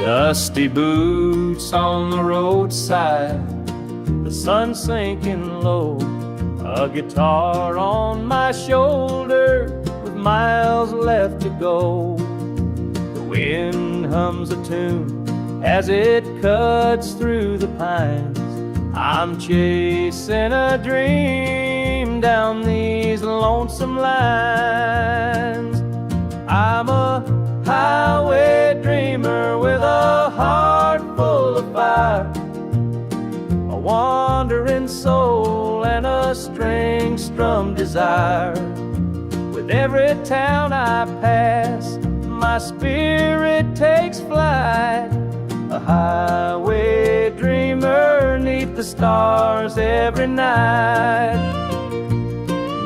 Dusty boots on the roadside, the sun sinking low, a guitar on my shoulder with miles left to go. The wind hums a tune as it cuts through the pines. I'm chasing a dream down these lonesome lines. I'm a highway dreamer with a heart full of fire, a wandering soul and a string-strummed desire. With every town I pass, my spirit takes flight, a highway dreamer 'neath the stars every night.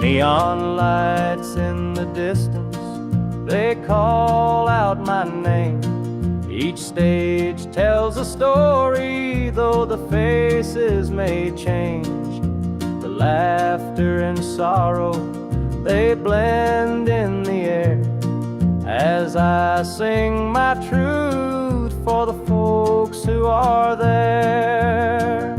Neon lights in the distance, they call out my name. Each stage tells a story, though the faces may change. The laughter and sorrow, they blend in the air as I sing my truth for the folks who are there.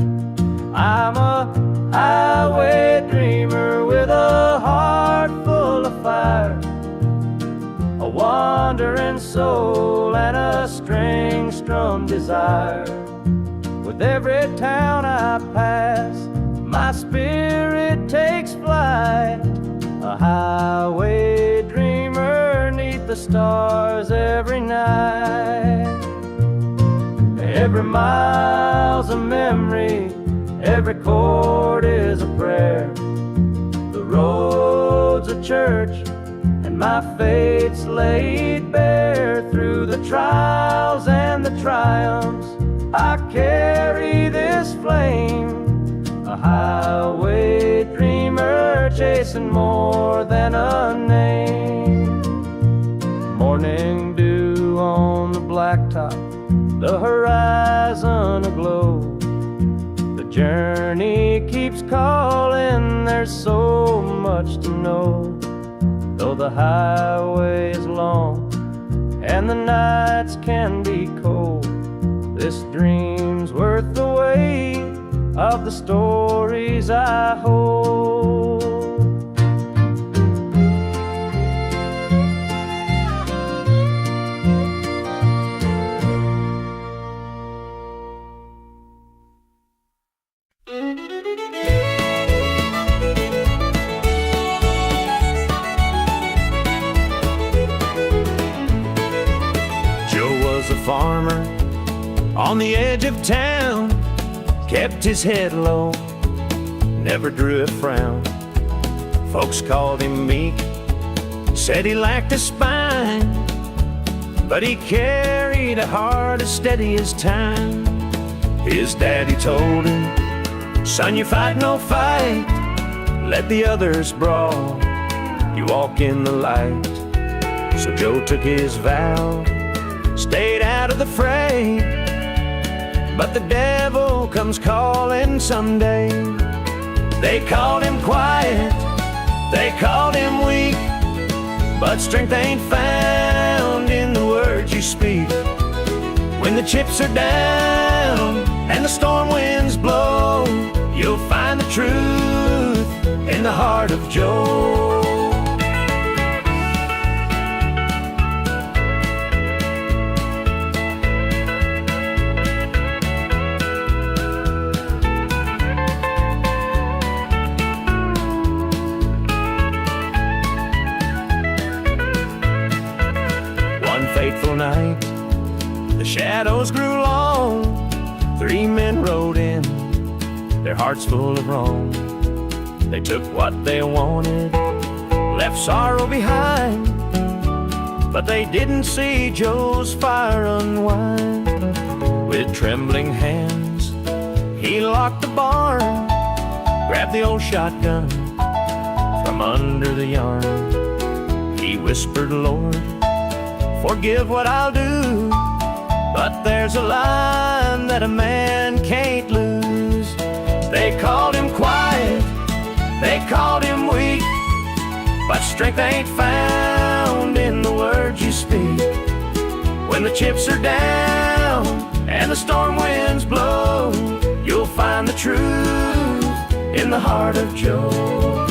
I'm a highway dreamer with a heart full of fire, a wandering soul and a string-strummed desire. With every town I pass, my spirit takes flight, a highway dreamer 'neath the stars every night. Every mile's a memory, every chord is a prayer. The road's a church, and my fate's laid bare. Through the trials and the triumphs, I carry this flame, a highway dreamer chasing more than a name. Morning dew on the blacktop, the horizon aglow. The journey keeps calling, there's so much to know. Though the highway is long and the nights can be cold, this dream's worth the weight of the stories I hold. Farmer on the edge of town, kept his head low, never drew a frown. Folks called him meek, said he lacked a spine, but he carried a heart as steady as time. His daddy told him, "Son, you fight no fight, let the others brawl, you walk in the light." So Joe took his vow, stayed out of the fray, but the devil comes calling someday. They called him quiet, they called him weak, but strength ain't found in the words you speak. When the chips are down and the storm winds blow, you'll find the truth in the heart of Joe. Fateful night, the shadows grew long. 3 men rode in, their hearts full of wrong. They took what they wanted, left sorrow behind, but they didn't see Joe's fire unwind. With trembling hands, he locked the barn, grabbed the old shotgun from under the yarn. He whispered, "Lord, forgive what I'll do, but there's a line that a man can't lose." They called him quiet, they called him weak, but strength ain't found in the words you speak. When the chips are down down and the storm winds blow, you'll find the truth in the heart of Joe.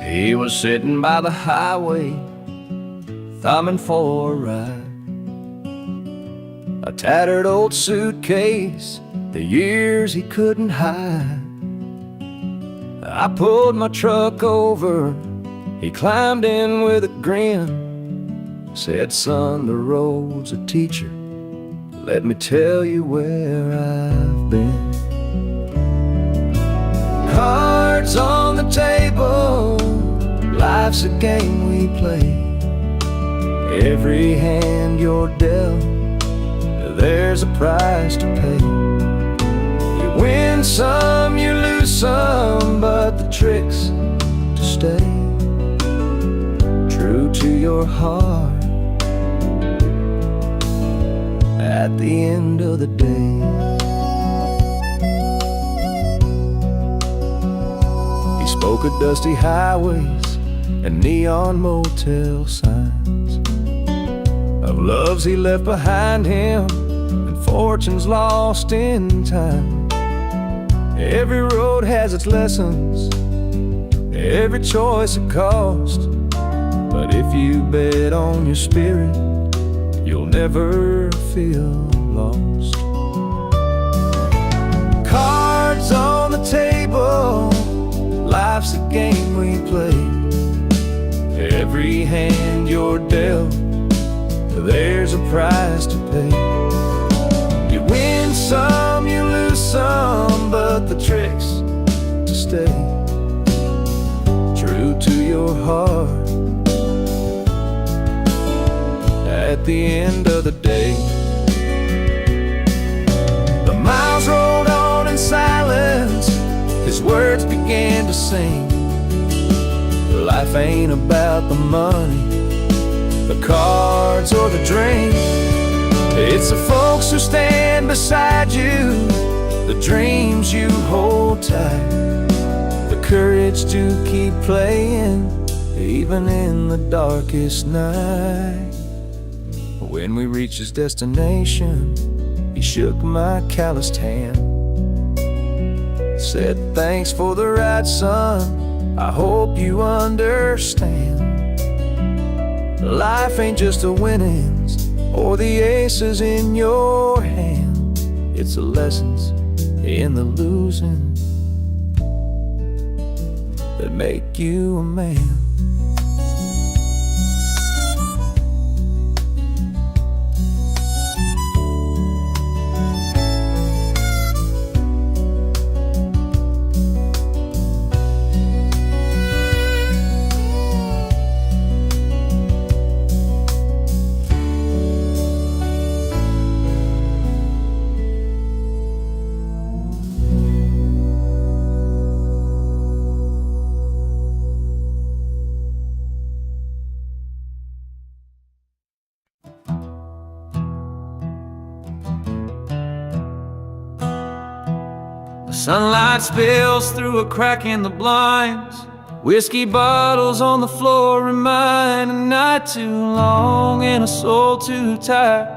He was sitting by the highway, thumbing for a ride. A tattered old suitcase, the years he couldn't hide. I pulled my truck over, he climbed in with a grin. Said, son, the road's a teacher, let me tell you where I've been. Cards on the table, life's a game we play. Every hand you're dealt, there's a price to pay. You win some, you lose some, but the trick's to stay true to your heart at the end of the day. He spoke of dusty highways and neon motel signs, of loves he left behind him and fortunes lost in time. Every road has its lessons, every choice a cost, but if you bet on your spirit, you'll never feel lost. Cards on the table, life's a game we play. Every hand you're dealt, there's a price to pay. You win some, you lose some, but the trick's to stay true to your heart at the end of the day. The miles rolled on in silence, his words began to sing. Life ain't about the money, the cards or the drink. It's the folks who stand beside you, the dreams you hold tight, the courage to keep playing even in the darkest night. When we reached his destination, he shook my calloused hand, said, thanks for the ride, son, I hope you understand. Life ain't just the winnings or the aces in your hand, it's the lessons in the losing that make you a man. Sunlight spills through a crack in the blinds. Whiskey bottles on the floor remind a night too long and a soul too tired,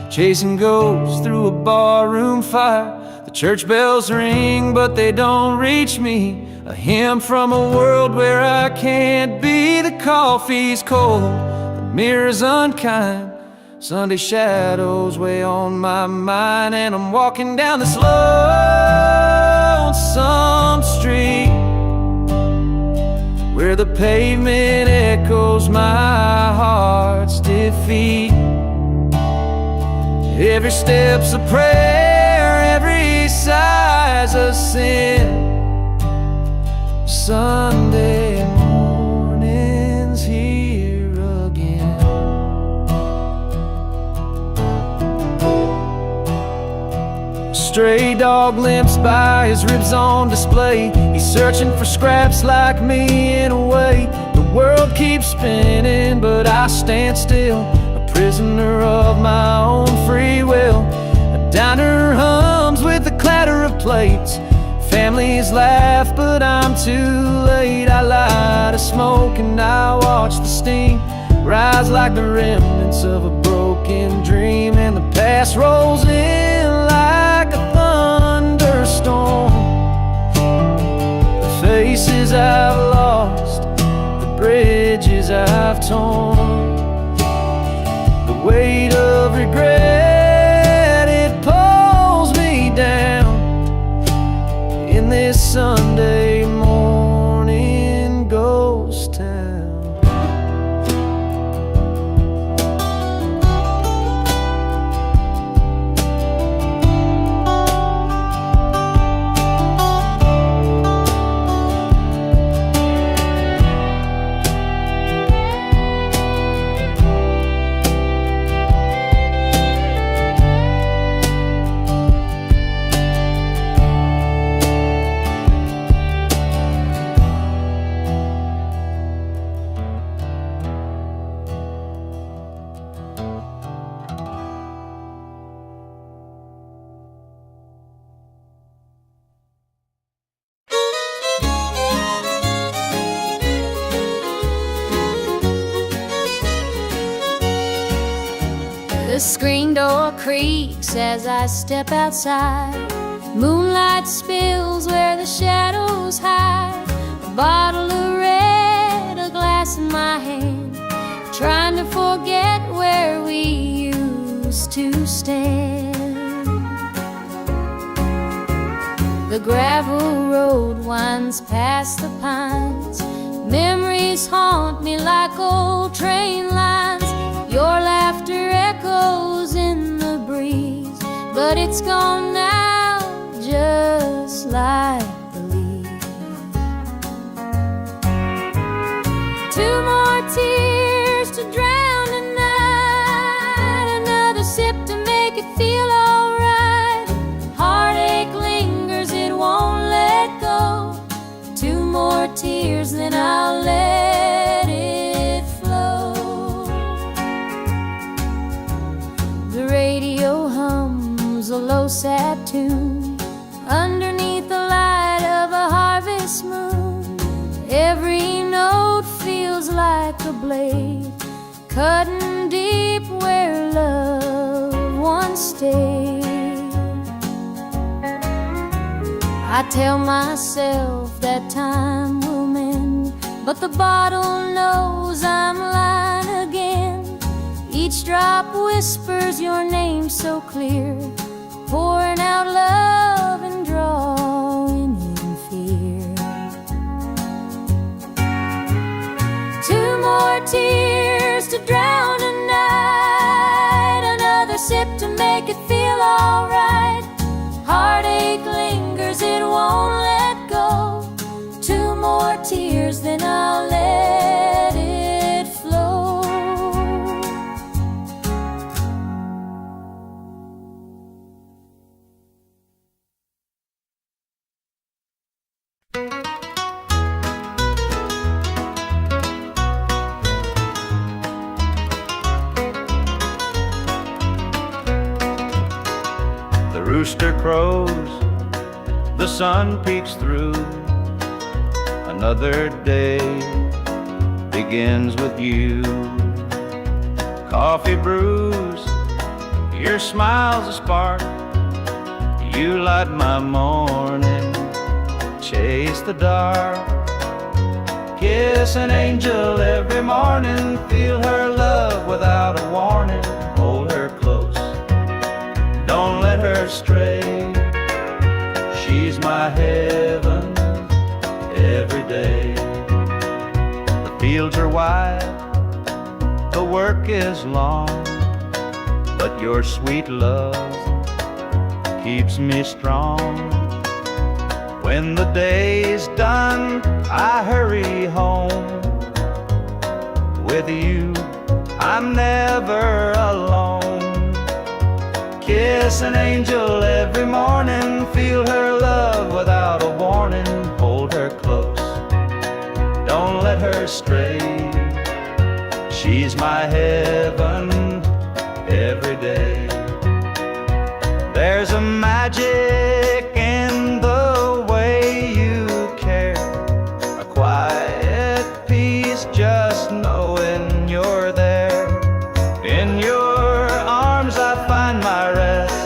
chasing ghosts through a barroom fire. The church bells ring, but they don't reach me. A hymn from a world where I can't be. The coffee's cold, the mirror's unkind. Sunday shadows weigh on my mind, and I'm walking down this lonesome street where the pavement echoes my heart's defeat. Every step's a prayer, every sigh's a sin. Sunday morning's here again. dog limps by, his ribs on display. He's searching for scraps like me in a way. The world keeps spinning, but I stand still, a prisoner of my own free will. A diner hums with the clatter of plates. Families laugh, but I'm too late. I light a smoke and I watch the steam rise like the remnants of a broken dream. And the past rolls in like a thunderstorm. The faces I've lost, the bridges I've torn, the weight of regret, it pulls me down in this Sunday morning ghost town. The screen door creaks as I step outside. Moonlight spills where the shadows hide. A bottle of red, a glass in my hand, trying to forget where we used to stand. The gravel road winds past the pines. Memories haunt me like old train lines. Your laughter echoes in the breeze, but it's gone now, just like the leaves. Two more tears to drown the night, another sip to make it feel alright. Heartache lingers, it won't let go. Two more tears, then I'll let it flow. The radio hums a low sad tune underneath the light of a harvest moon. Every note feels like a blade cutting deep where love once stayed. I tell myself that time will mend, but the bottle knows I'm lying again. Each drop whispers your name so clear, pouring out love and drawing in fear. Two more tears to drown a night, another sip to make it feel alright. Heartache lingers, it won't let go. Two more tears, then I'll let it flow. The rooster crows, the sun peeks through. Another day begins with you. Coffee brews, your smile's a spark. You light my morning, chase the dark. Kiss an angel every morning, feel her love without a warning. Hold her close, don't let her stray. She's my heaven every day. The fields are wide, the work is long, but your sweet love keeps me strong. When the day's done, I hurry home. With you, I'm never alone. Kiss an angel every morning, Feel her love without a warning. Hold her close, don't let her stray. She's my heaven every day. There's a magic in the way you care, a quiet peace just knowing you're there. In your arms I find my rest.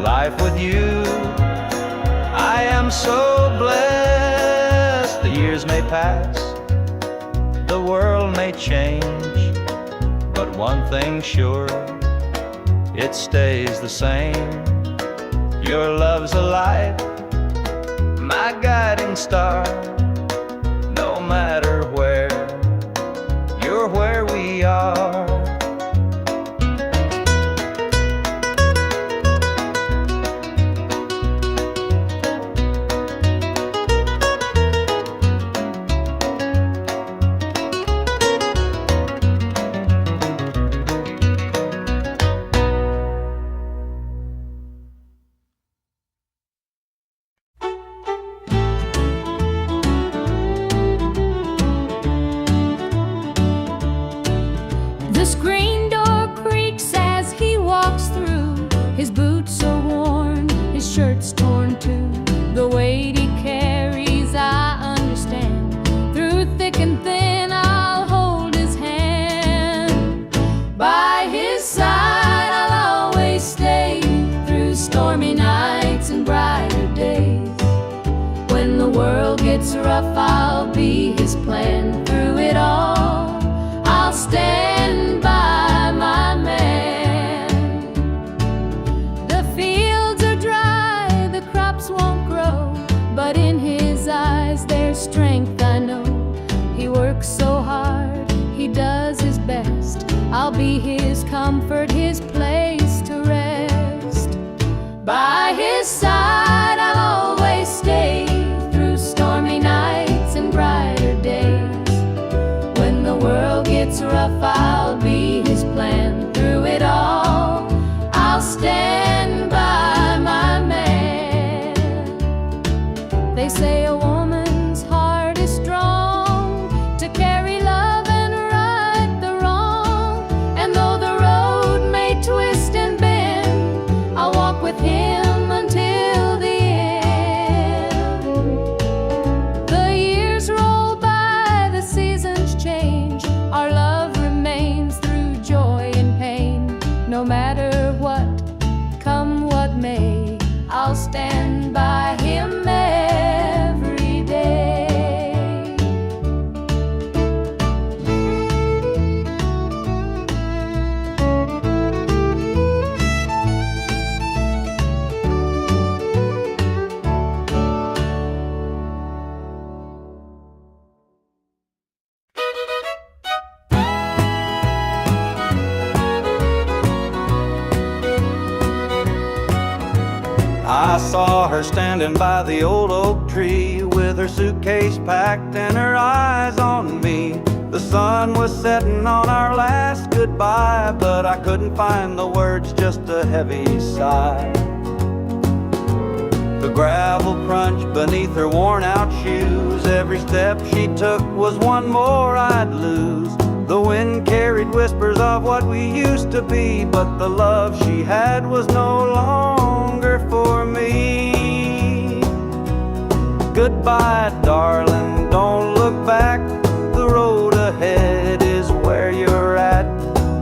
Life with you, I am so blessed. The years may pass, the world may change, but one thing's sure, it stays the same. Your love's a light, my guiding star. No matter where, you're where we are. The screen door creaks as he walks through. His boots are worn, his shirt's torn too. The weight he carries, I understand. Through thick and thin, I'll hold his hand. By his side, I'll always stay. Through stormy nights and brighter days. When the world gets rough, I'll be his plan. Through it all, I'll stand by my man. The fields are dry, the crops won't grow, but in his eyes there's strength, I know. He works so hard, he does his best. I'll be his comfort, his place to rest. By his side I'll always stay. Through stormy nights and brighter days. When the world gets rough, I'll be his plan. Through it all, I'll stand by my man. They say a woman's heart is strong to carry love and right the wrong. And though the road may twist and bend, I'll walk with him until the end. The years roll by, the seasons change. Our love remains through joy and pain. No matter what, come what may, I'll stand by him every day. I saw her standing by the old oak tree with her suitcase packed and her eyes on me. The sun was setting on our last goodbye, but I couldn't find the words, just a heavy sigh. The gravel crunched beneath her worn out shoes. Every step she took was one more I'd lose. The wind carried whispers of what we used to be, but the love she had was no longer for me. Goodbye, darling, don't look back. The road ahead is where you're at.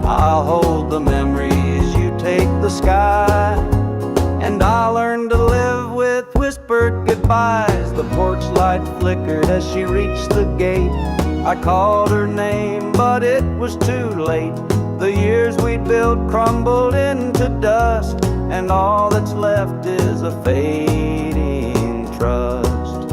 I'll hold the memories, you take the sky. And I'll learn to live with whispered goodbyes. The porch light flickered as she reached the gate. I called her name, but it was too late. The years we'd built crumbled into dust, and all that's left is a fading trust.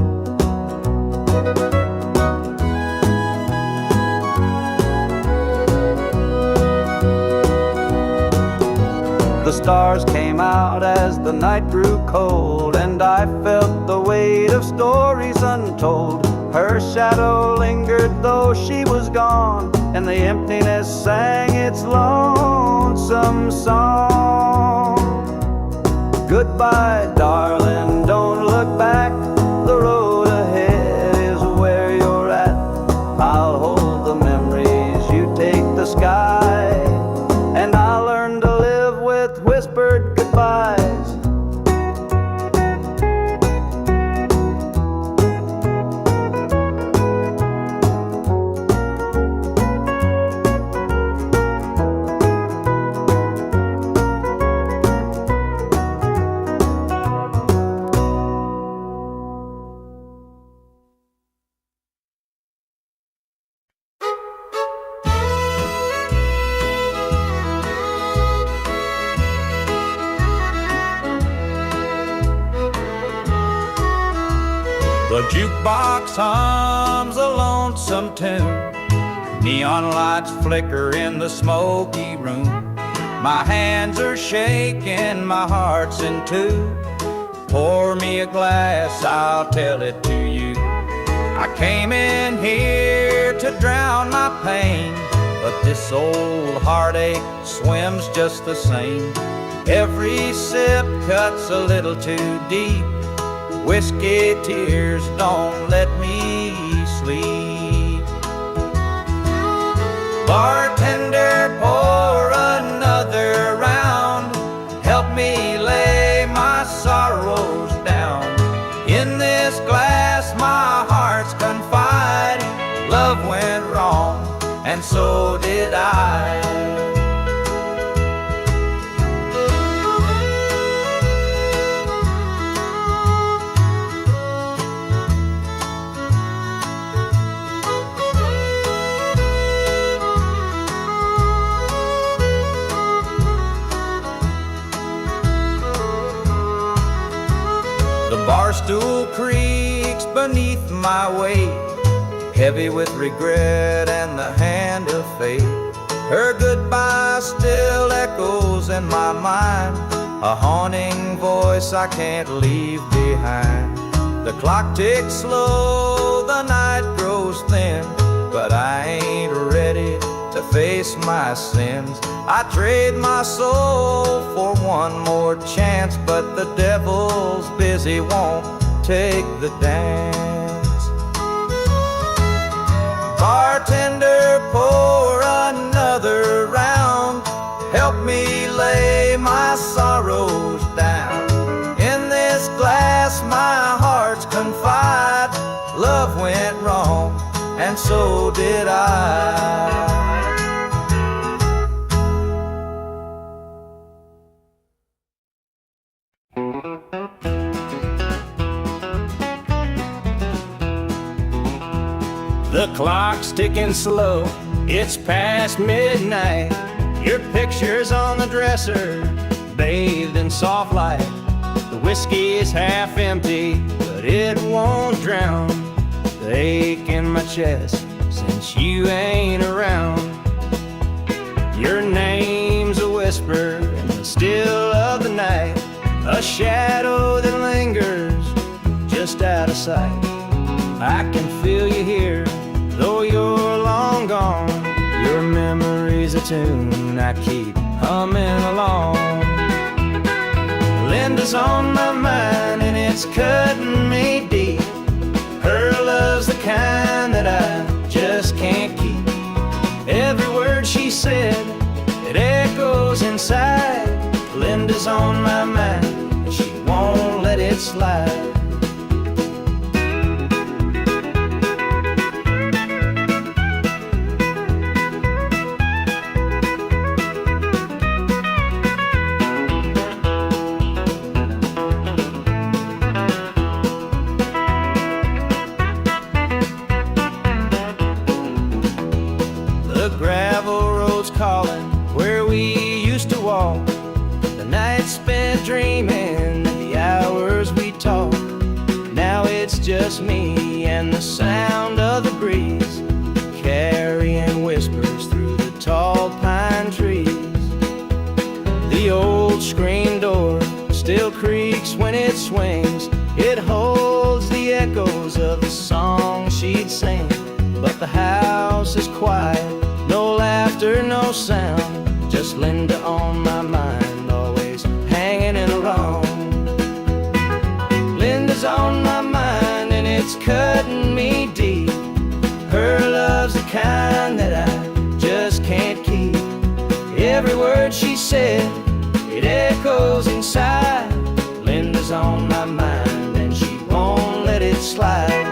The stars came out as the night grew cold, and I felt the weight of stories untold. Her shadow lingered though she was gone, and the emptiness sang its lonesome song. Goodbye, darling. The jukebox hums a lonesome tune. Neon lights flicker in the smoky room. My hands are shaking, my heart's in two. Pour me a glass, I'll tell it to you. I came in here to drown my pain, but this old heartache swims just the same. Every sip cuts a little too deep. Whiskey tears don't let me sleep. Bartender, pour another round. Help me lay my sorrows down. In this glass my heart's confide. Love went wrong, and so did I. The bar stool creaks beneath my weight, heavy with regret and the hand of fate. Her goodbye still echoes in my mind, a haunting voice I can't leave behind. The clock ticks slow, the night grows thin, but I ain't ready to face my sins. I trade my soul for one more chance, but the devil's busy, won't take the dance. Bartender, pour another round. Help me lay my sorrows down. In this glass my heart's confide. Love went wrong, and so did I. The clock's ticking slow, it's past midnight. Your picture's on the dresser, bathed in soft light. The whiskey is half empty, but it won't drown the ache in my chest since you ain't around. Your name's a whisper in the still of the night, a shadow that lingers just out of sight. I can feel you here, though you're long gone. Your memory's a tune I keep humming along. Linda's on my mind and it's cutting me deep. Her love's the kind that I just can't keep. Every word she said, it echoes inside. Linda's on my mind and she won't let it slide. The gravel road's calling where we used to walk. The nights spent dreaming and the hours we talked. Now it's just me and the sound of the breeze, carrying whispers through the tall pine trees. The old screen door still creaks when it swings. It holds the echoes of the song she'd sing. But the house is quiet, no laughter, no sound. Just Linda on my mind, always hanging in around. Linda's on my mind and it's cutting me deep. Her love's the kind that I just can't keep. Every word she said, it echoes inside. Linda's on my mind and she won't let it slide.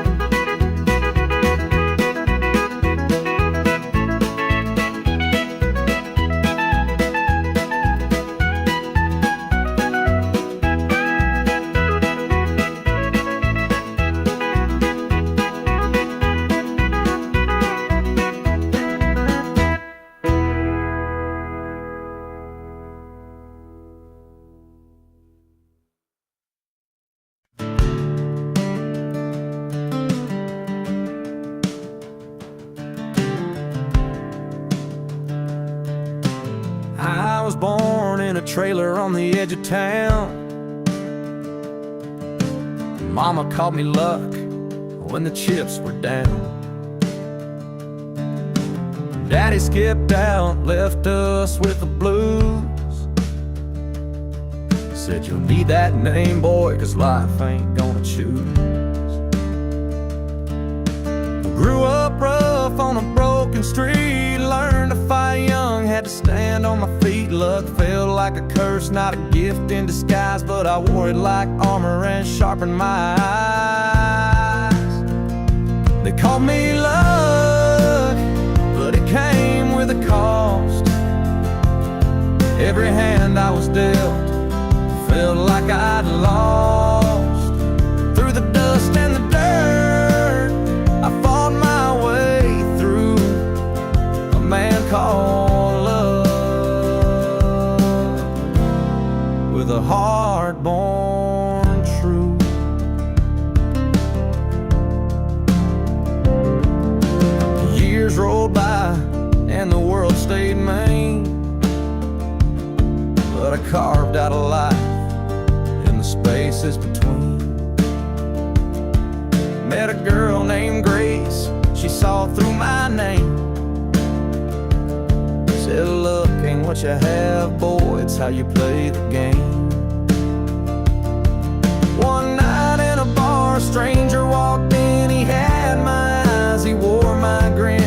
I was born in a trailer on the edge of town. Mama called me luck when the chips were down. Daddy skipped out, left us with the blues. Said you'll need that name, boy, 'cause life ain't gonna choose. Grew up rough on a broken street, learned to fight young, had to stand on my feet. Luck felt like a curse, not a gift in disguise, but I wore it like armor and sharpened my eyes. They called me luck, but it came with a cost. Every hand I was dealt felt like I'd lost. Through the dust and the dirt, I fought my way through. A man called love, with a heart born true. Years rolled by and the world stayed mean, but I carved out a life in the spaces between. Met a girl named Grace, she saw through my name. Said luck ain't what you have, boy, it's how you play the game. One night in a bar, a stranger walked in, he had my eyes, he wore my grin.